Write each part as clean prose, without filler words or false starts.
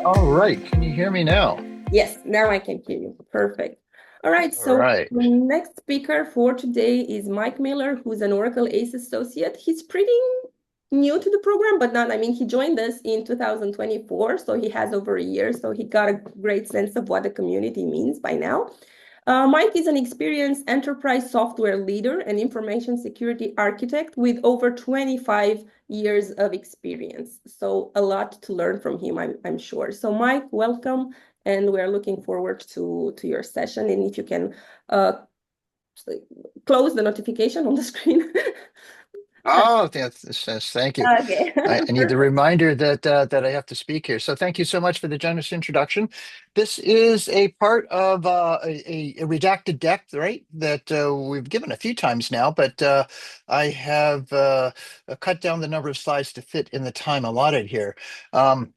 All right, can you hear me now? Yes, now I can hear you. Perfect. All right, All so right. the next speaker for today is Mike Miller, who's an Oracle ACE associate. He's pretty new to the program, but not, I mean, he joined us in 2024, so he has over a year, so he got a great sense of what the community means by now. Mike is an experienced enterprise software leader and information security architect with over 25 years of experience. So a lot to learn from him, I'm sure. So Mike, welcome, and we're looking forward to your session. And if you can uh, close the notification on the screen. Oh, thank you. Okay, I need the perfect. reminder that I have to speak here. So thank you so much for the generous introduction. This is a part of a redacted deck, right? That we've given a few times now, but I have cut down the number of slides to fit in the time allotted here. Um,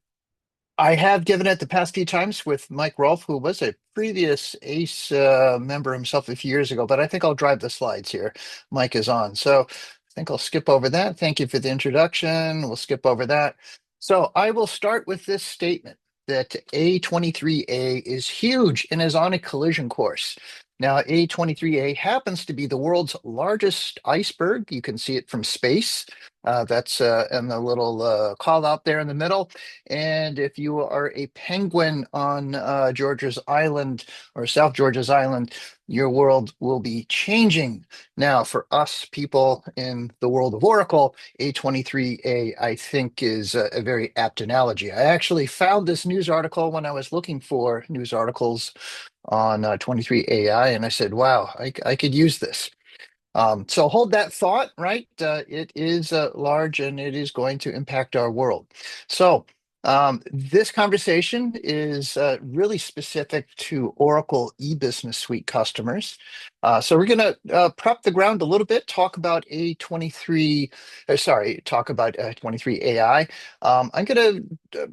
I have given it the past few times with Mike Rolfe, who was a previous ACE member himself a few years ago, but I think I'll drive the slides here. Mike is on. So I think I'll skip over that. Thank you for the introduction. We'll skip over that. So I will start with this statement that A23A is huge and is on a collision course. Now, A23A happens to be the world's largest iceberg. You can see it from space. That's in the little call out there in the middle. And if you are a penguin on Georgia's Island or South Georgia's Island, your world will be changing. Now, for us people in the world of Oracle, A23A, I think, is a very apt analogy. I actually found this news article when I was looking for news articles on 23AI, and I said, wow, I could use this. So hold that thought, right? It is large and it is going to impact our world. So this conversation is really specific to Oracle eBusiness Suite customers. So we're going to prep the ground a little bit, talk about A23, talk about 23 AI. I'm going to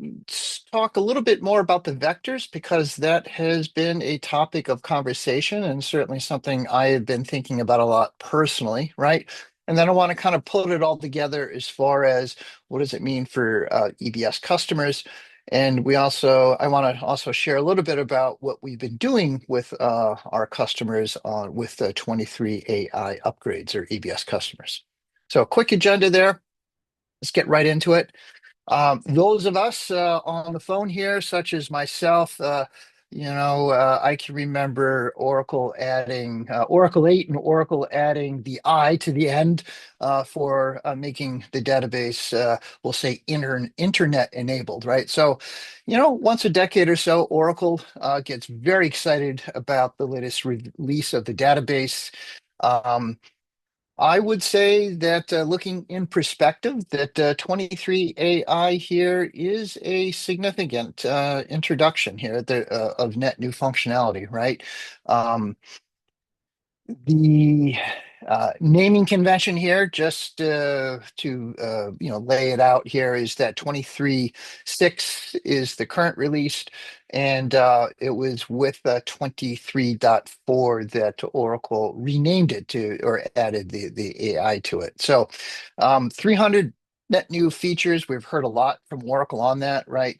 talk a little bit more about the vectors because that has been a topic of conversation and certainly something I have been thinking about a lot personally, right? And then I want to kind of put it all together as far as what does it mean for EBS customers. And I want to also share a little bit about what we've been doing with our customers with the 23 AI upgrades or EBS customers. So, quick agenda there. Let's get right into it. Those of us on the phone here, such as myself, I can remember Oracle adding Oracle 8 and Oracle adding the I to the end for making the database, we'll say, internet enabled, right? So, once a decade or so, Oracle gets very excited about the latest release of the database. Um, I would say that looking in perspective, that 23 AI here is a significant introduction here of net new functionality, right? Um, the naming convention here, just to lay it out here, is that 23.6 is the current release, and it was with 23.4 that Oracle renamed it to or added the AI to it. So 300 net new features. We've heard a lot from Oracle on that, right?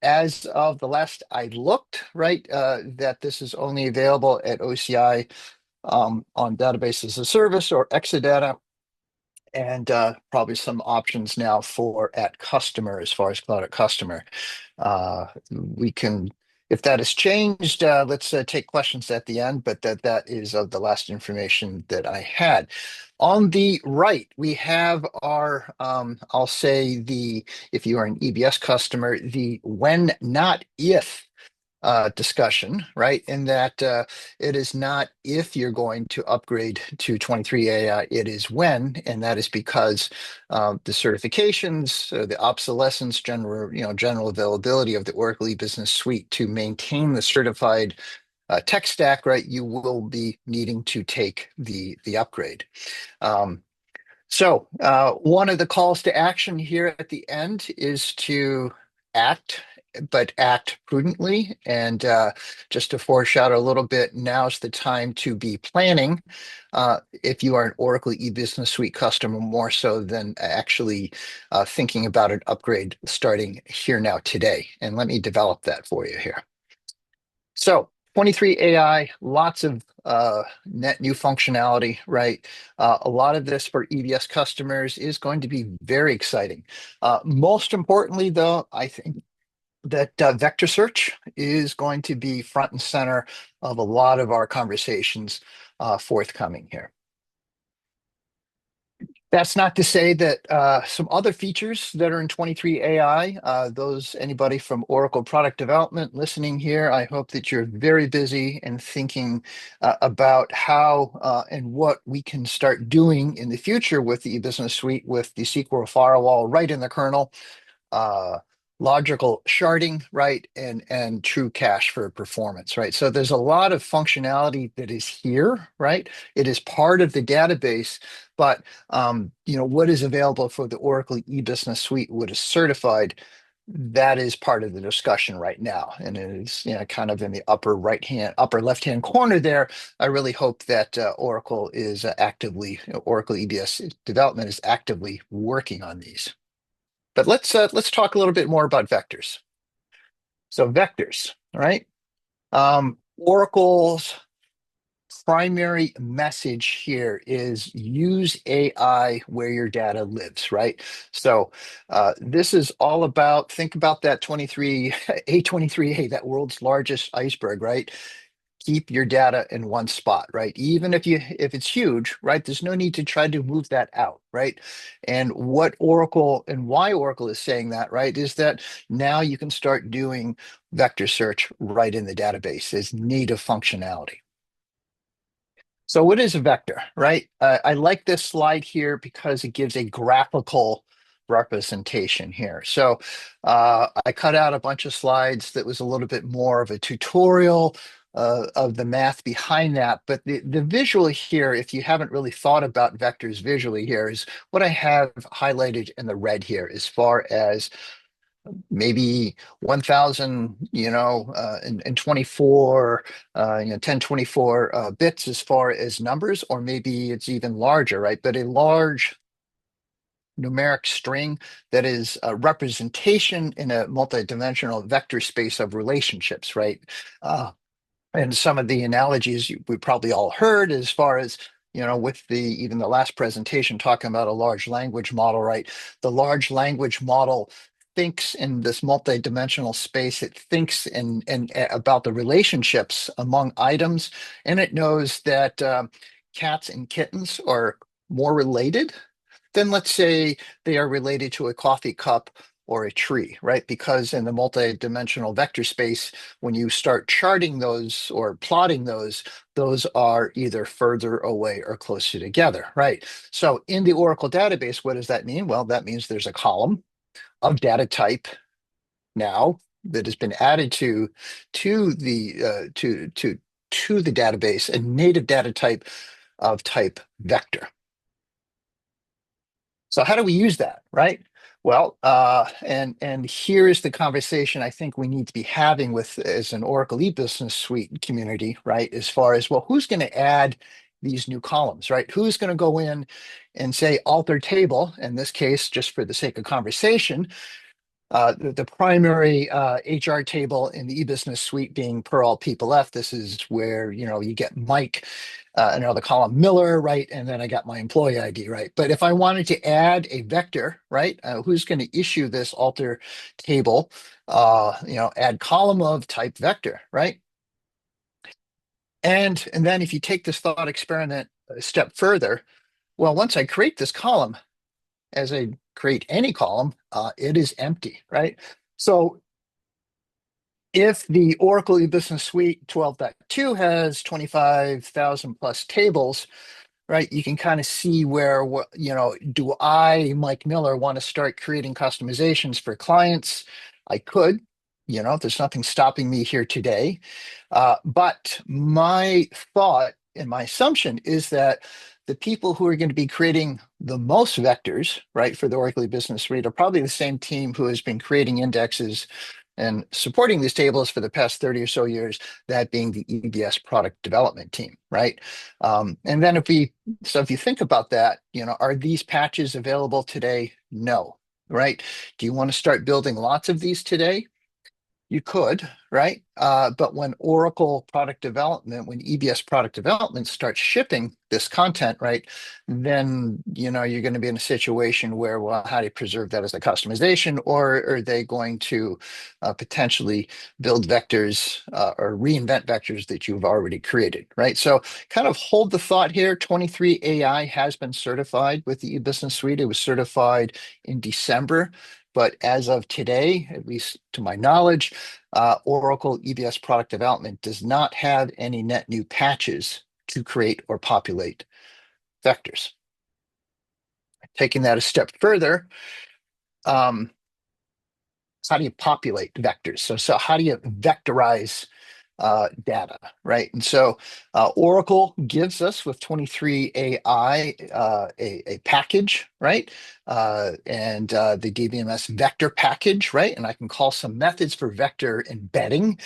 As of the last I looked, right, that this is only available at OCI on database as a service or Exadata, and probably some options now for at customer as far as cloud at customer. We can, if that has changed, let's take questions at the end, but that is the last information that I had. On the right, we have our, I'll say if you are an EBS customer, the when, not if discussion, right? In that it is not if you're going to upgrade to 23 AI, it is when, and that is because the certifications, the obsolescence, general availability of the Oracle E-Business Suite to maintain the certified tech stack, right? You will be needing to take the upgrade. One of the calls to action here at the end is to act but act prudently. And just to foreshadow a little bit, now's the time to be planning if you are an Oracle eBusiness Suite customer, more so than actually thinking about an upgrade starting here now today. And let me develop that for you here. So 23 AI, lots of net new functionality, right? A lot of this for EBS customers is going to be very exciting. Most importantly, though, I think that vector search is going to be front and center of a lot of our conversations forthcoming here. That's not to say that some other features that are in 23 AI, anybody from Oracle product development listening here, I hope that you're very busy and thinking about how and what we can start doing in the future with the eBusiness Suite with the SQL firewall right in the kernel, uh, logical sharding, right, and true cache for performance, right? So there's a lot of functionality that is here, right? It is part of the database, but what is available for the Oracle eBusiness Suite, what is certified, that is part of the discussion right now, and it is kind of in the upper left-hand corner there. I really hope that Oracle EBS development is actively working on these. But let's talk a little bit more about vectors. So vectors, all right? Oracle's primary message here is use AI where your data lives, right? So this is all about, think about that A23A, that world's largest iceberg, right? Keep your data in one spot, right? Even if it's huge, right? There's no need to try to move that out, right? And what Oracle and why Oracle is saying that, right, is that now you can start doing vector search right in the database as native functionality. So what is a vector, right? I like this slide here because it gives a graphical representation here. So I cut out a bunch of slides that was a little bit more of a tutorial of the math behind that. But the visual here, if you haven't really thought about vectors visually here, is what I have highlighted in the red here as far as maybe 1000 and 24 1024 bits as far as numbers, or maybe it's even larger, right? But a large numeric string that is a representation in a multidimensional vector space of relationships, right? And some of the analogies we probably all heard as far as with even the last presentation talking about a large language model, right? The large language model thinks in this multidimensional space. It thinks in about the relationships among items, and it knows that cats and kittens are more related than, let's say, they are related to a coffee cup or a tree, right? Because in the multidimensional vector space, when you start charting those or plotting those are either further away or closer together, right? So in the Oracle database, what does that mean? Well, that means there's a column of data type now that has been added to the database, a native data type of type vector. So how do we use that, right? Well, and here is the conversation I think we need to be having with as an Oracle eBusiness Suite community, right? As far as, well, who's going to add these new columns, right? Who's going to go in and say alter table, in this case, just for the sake of conversation, the primary HR table in the eBusiness Suite being per all people left. This is where you get Mike, another column Miller, right, and then I got my employee ID, right. But if I wanted to add a vector, right, who's going to issue this alter table? Add column of type vector, right. And then if you take this thought experiment a step further, well, once I create this column, as I create any column, it is empty, right? So if the Oracle eBusiness Suite 12.2 has 25,000 plus tables, right, you can kind of see where, do I, Mike Miller, want to start creating customizations for clients? I could, there's nothing stopping me here today. But my thought and my assumption is that the people who are going to be creating the most vectors, right, for the Oracle Business Suite are probably the same team who has been creating indexes And supporting these tables for the past 30 or so years, that being the EBS product development team, right? And then if you think about that, are these patches available today? No, right? Do you want to start building lots of these today? You could, right? But when Oracle product development, when EBS product development starts shipping this content, right, then you're going to be in a situation where, well, how do you preserve that as a customization, or are they going to potentially build vectors or reinvent vectors that you've already created, right? So kind of hold the thought here. 23 AI has been certified with the eBusiness Suite. It was certified in December. But as of today, at least to my knowledge, Oracle EBS product development does not have any net new patches to create or populate vectors. Taking that a step further, how do you populate vectors? So how do you vectorize data, right? And so Oracle gives us with 23 AI a package, right? And the DBMS vector package, right? And I can call some methods for vector embedding.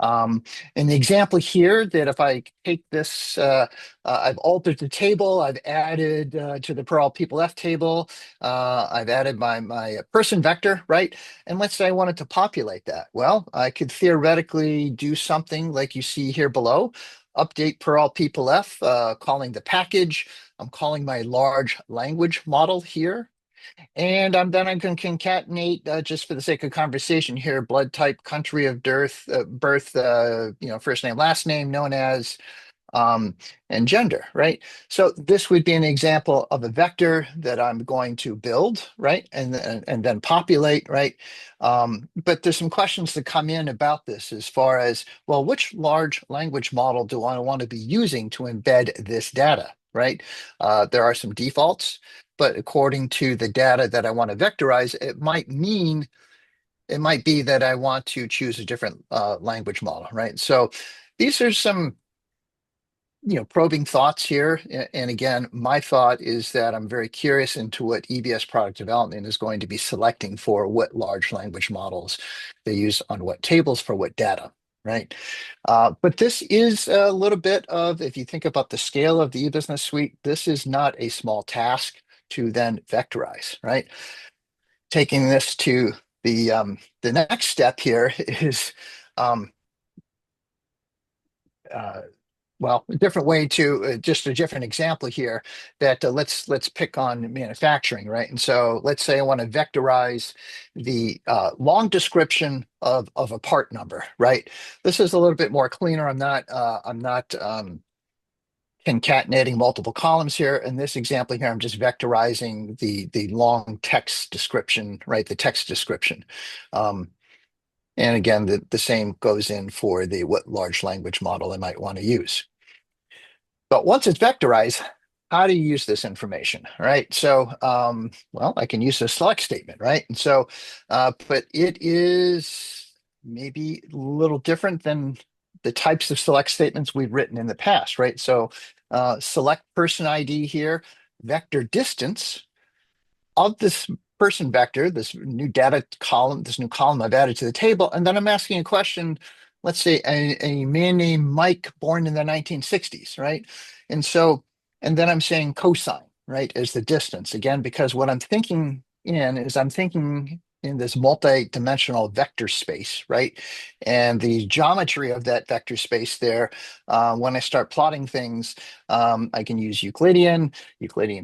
Um, and the example here that if I take this, I've altered the table, I've added to the per all people F table, I've added my person vector, right? And let's say I wanted to populate that. Well, I could theoretically do something like you see here below, update per all people F, calling the package. I'm calling my large language model here. And then I can concatenate, just for the sake of conversation here, blood type, country of birth, first name, last name, known as, um, and gender, right? So this would be an example of a vector that I'm going to build, right? And then populate, right? But there's some questions that come in about this as far as, well, which large language model do I want to be using to embed this data, right? There are some defaults, but according to the data that I want to vectorize, it might be that I want to choose a different language model, right? So these are some probing thoughts here. And again, my thought is that I'm very curious into what EBS product development is going to be selecting for what large language models they use on what tables for what data, right? But this is a little bit of, if you think about the scale of the eBusiness Suite, this is not a small task to then vectorize, right? Taking this to the next step here is um, uh, well, a different way to just a different example here that let's pick on manufacturing, right? And so let's say I want to vectorize the long description of a part number, right? This is a little bit more cleaner. I'm not concatenating multiple columns here. In this example here, I'm just vectorizing the long text description, right? The text description. And again, the same goes in for the what large language model I might want to use. But once it's vectorized, how do you use this information, right? So, well, I can use a select statement, right? And so, but it is maybe a little different than the types of select statements we've written in the past, right? So, select person ID here, vector distance of this person vector, this new data column, this new column I've added to the table, and then I'm asking a question, let's say a man named Mike born in the 1960s, right? And so, and then I'm saying cosine, right, as the distance, again, because what I'm thinking in is I'm thinking in this multi-dimensional vector space, right? And the geometry of that vector space there, when I start plotting things, I can use Euclidean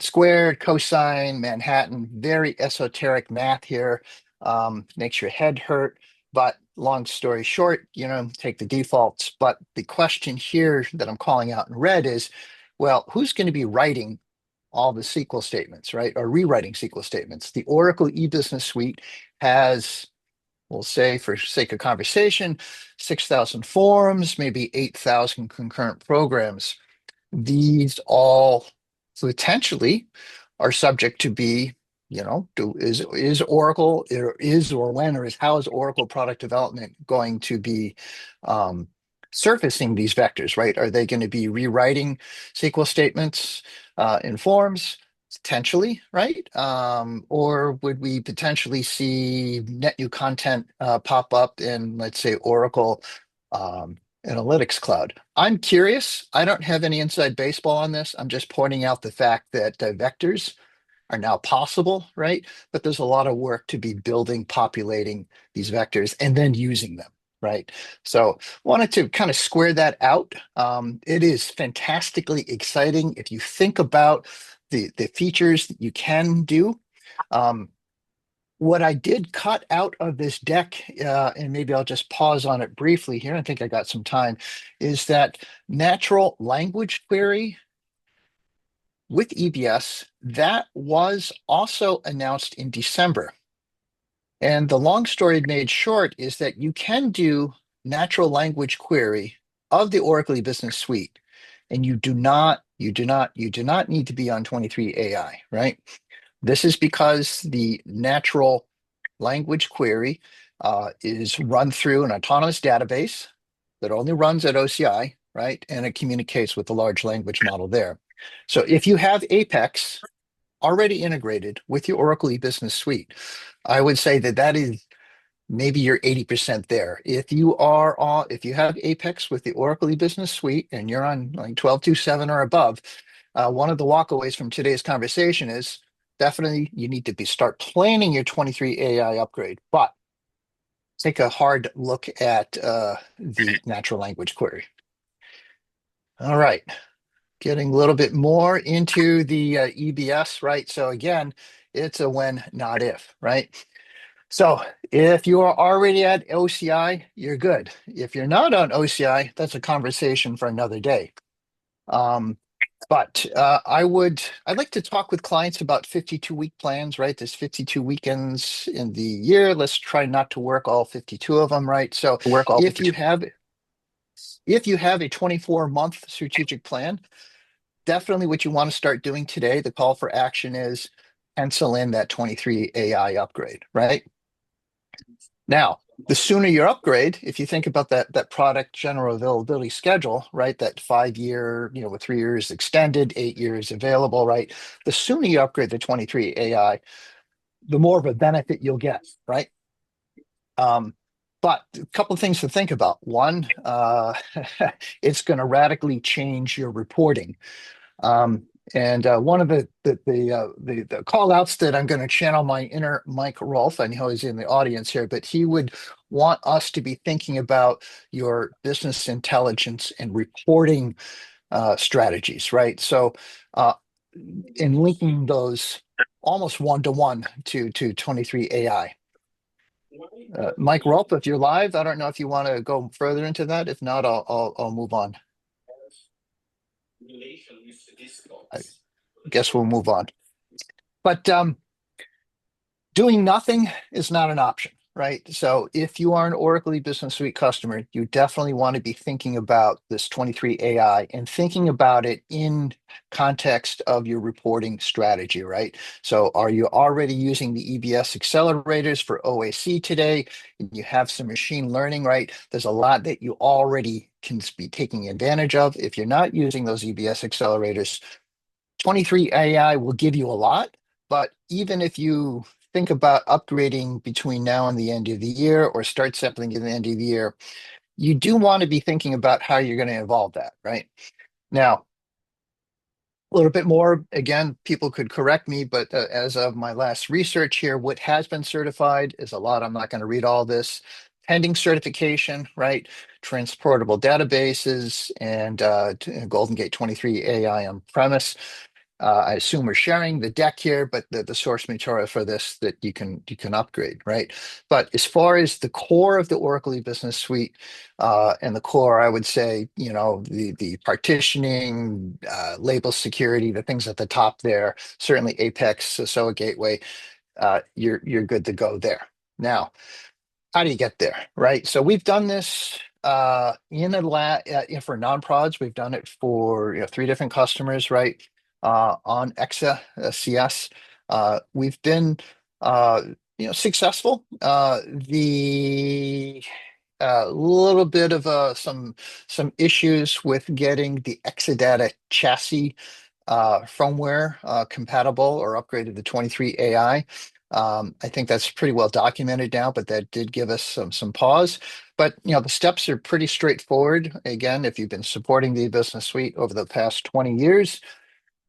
squared, cosine, Manhattan, very esoteric math here. Makes your head hurt. But long story short, take the defaults. But the question here that I'm calling out in red is, well, who's going to be writing all the SQL statements, right? Or rewriting SQL statements? The Oracle eBusiness Suite has, we'll say for sake of conversation, 6,000 forms, maybe 8,000 concurrent programs. These all potentially are subject to be, is Oracle or how is Oracle product development going to be surfacing these vectors, right? Are they going to be rewriting SQL statements in forms? Potentially, right? Or would we potentially see net new content pop up in, let's say, Oracle Analytics Cloud? I'm curious. I don't have any inside baseball on this. I'm just pointing out the fact that vectors are now possible, right? But there's a lot of work to be building, populating these vectors, and then using them, right? So wanted to kind of square that out. It is fantastically exciting if you think about the features that you can do. Um, what I did cut out of this deck, and maybe I'll just pause on it briefly here. I think I got some time, is that natural language query with EBS, that was also announced in December. And the long story made short is that you can do natural language query of the Oracle Business Suite, and you do not need to be on 23 AI, right? This is because the natural language query is run through an autonomous database that only runs at OCI, right? And it communicates with the large language model there. So if you have Apex already integrated with your Oracle Business Suite, I would say that that is maybe you're 80% there. If you have Apex with the Oracle Business Suite and you're on like 12.2.7 or above, one of the walkaways from today's conversation is definitely you need to start planning your 23 AI upgrade, but take a hard look at the natural language query. All right, getting a little bit more into the EBS, right? So again, it's a when, not if, right? So if you are already at OCI, you're good. If you're not on OCI, that's a conversation for another day. But I'd like to talk with clients about 52-week plans, right? There's 52 weekends in the year. Let's try not to work all 52 of them, right? So Work all if 52. you have a 24-month strategic plan, definitely what you want to start doing today, the call for action is pencil in that 23 AI upgrade, right? Now, the sooner you upgrade, if you think about that product general availability schedule, right? That 5 year, with 3 years extended, 8 years available, right? The sooner you upgrade the 23 AI, the more of a benefit you'll get, right? But a couple of things to think about. One, it's going to radically change your reporting. And one of the call outs that I'm going to channel my inner Mike Rolfe, I know he's in the audience here, but he would want us to be thinking about your business intelligence and reporting strategies, right? So, in linking those almost one-to-one to 23 AI. Mike Rolfe, if you're live, I don't know if you want to go further into that. If not, I'll move on. I guess we'll move on. But doing nothing is not an option, right? So if you are an Oracle Business Suite customer, you definitely want to be thinking about this 23 AI and thinking about it in context of your reporting strategy, right? So are you already using the EBS accelerators for OAC today? You have some machine learning, right? There's a lot that you already can be taking advantage of. If you're not using those EBS accelerators, 23 AI will give you a lot, but even if you think about upgrading between now and the end of the year or start sampling at the end of the year, you do want to be thinking about how you're going to evolve that, right? Now, a little bit more, again, people could correct me, but as of my last research here, what has been certified is a lot. I'm not going to read all this. Pending certification, right? Transportable databases and Golden Gate 23 AI on premise. I assume we're sharing the deck here, but the source material for this that you can upgrade, right? But as far as the core of the Oracle Business Suite and the core, I would say, the partitioning, label security, the things at the top there, certainly Apex, SOA Gateway, you're good to go there. Now, how do you get there, right? So we've done this in a lab for non-prods. We've done it for 3 different customers, right? On Exa CS, we've been successful. The little bit of some issues with getting the Exadata chassis firmware compatible or upgraded to 23 AI. I think that's pretty well documented now, but that did give us some pause. But the steps are pretty straightforward. Again, if you've been supporting the business suite over the past 20 years,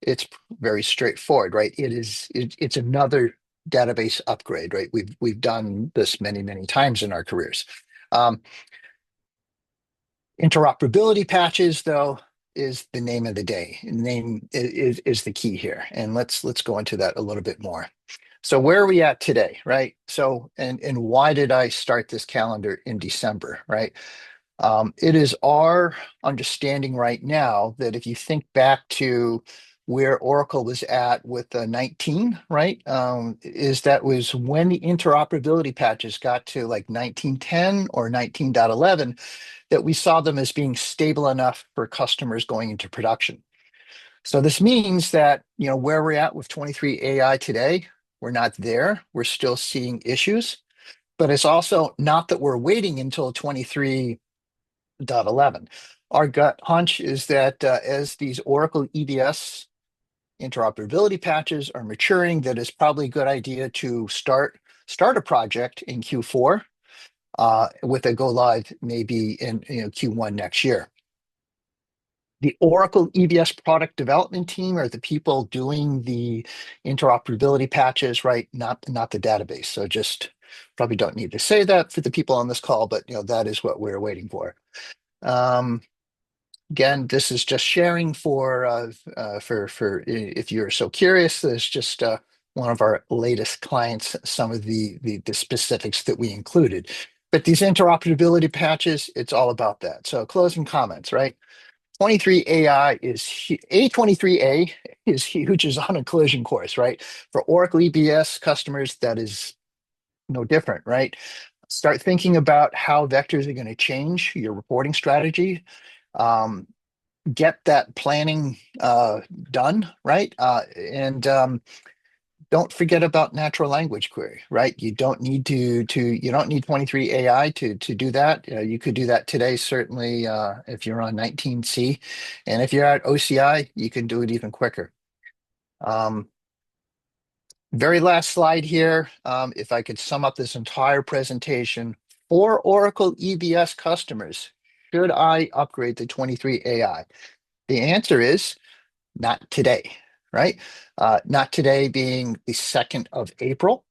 it's very straightforward, right? It's another database upgrade, right? We've done this many times in our careers. Um, Interoperability patches, though, is the name of the day. Name is the key here, and let's go into that a little bit more. So where are we at today, right? So and why did I start this calendar in December, right? It is our understanding right now that if you think back to where Oracle was at with the 19, right, is that was when the interoperability patches got to like 1910 or 19.11, that we saw them as being stable enough for customers going into production. So this means that, where we're at with 23 AI today, we're not there. We're still seeing issues, but it's also not that we're waiting until 23.11. Our gut hunch is that as these Oracle EBS interoperability patches are maturing, that it's probably a good idea to start a project in Q4 with a go live maybe in Q1 next year. The Oracle EBS product development team are the people doing the interoperability patches, right? Not the database. So just probably don't need to say that for the people on this call, but that is what we're waiting for. Again, this is just sharing for if you're so curious. There's just one of our latest clients, some of the specifics that we included. But these interoperability patches, it's all about that. So closing comments, right? 23 AI is A23A is huge, is on a collision course, right? For Oracle EBS customers, that is no different, right? Start thinking about how vectors are going to change your reporting strategy. Get that planning done, right? And don't forget about natural language query, right? You don't need you don't need 23 AI to do that. You could do that today, certainly if you're on 19C. And if you're at OCI, you can do it even quicker. Very last slide here. If I could sum up this entire presentation, for Oracle EBS customers, should I upgrade to 23 AI? The answer is not today, right? Not today being the 2nd of April.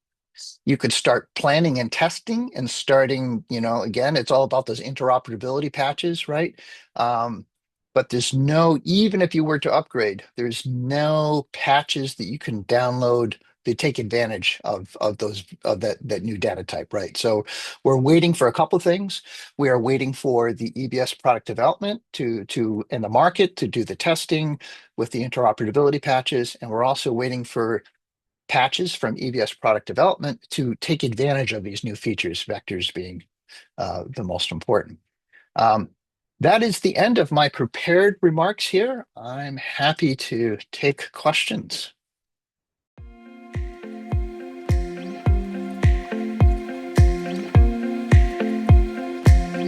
You could start planning and testing and starting, again, it's all about those interoperability patches, right? But there's even if you were to upgrade, there's no patches that you can download to take advantage of that new data type, right? So we're waiting for a couple of things. We are waiting for the EBS product development to in the market to do the testing with the interoperability patches, and we're also waiting for patches from EBS product development to take advantage of these new features, vectors being the most important. That is the end of my prepared remarks here. I'm happy to take questions.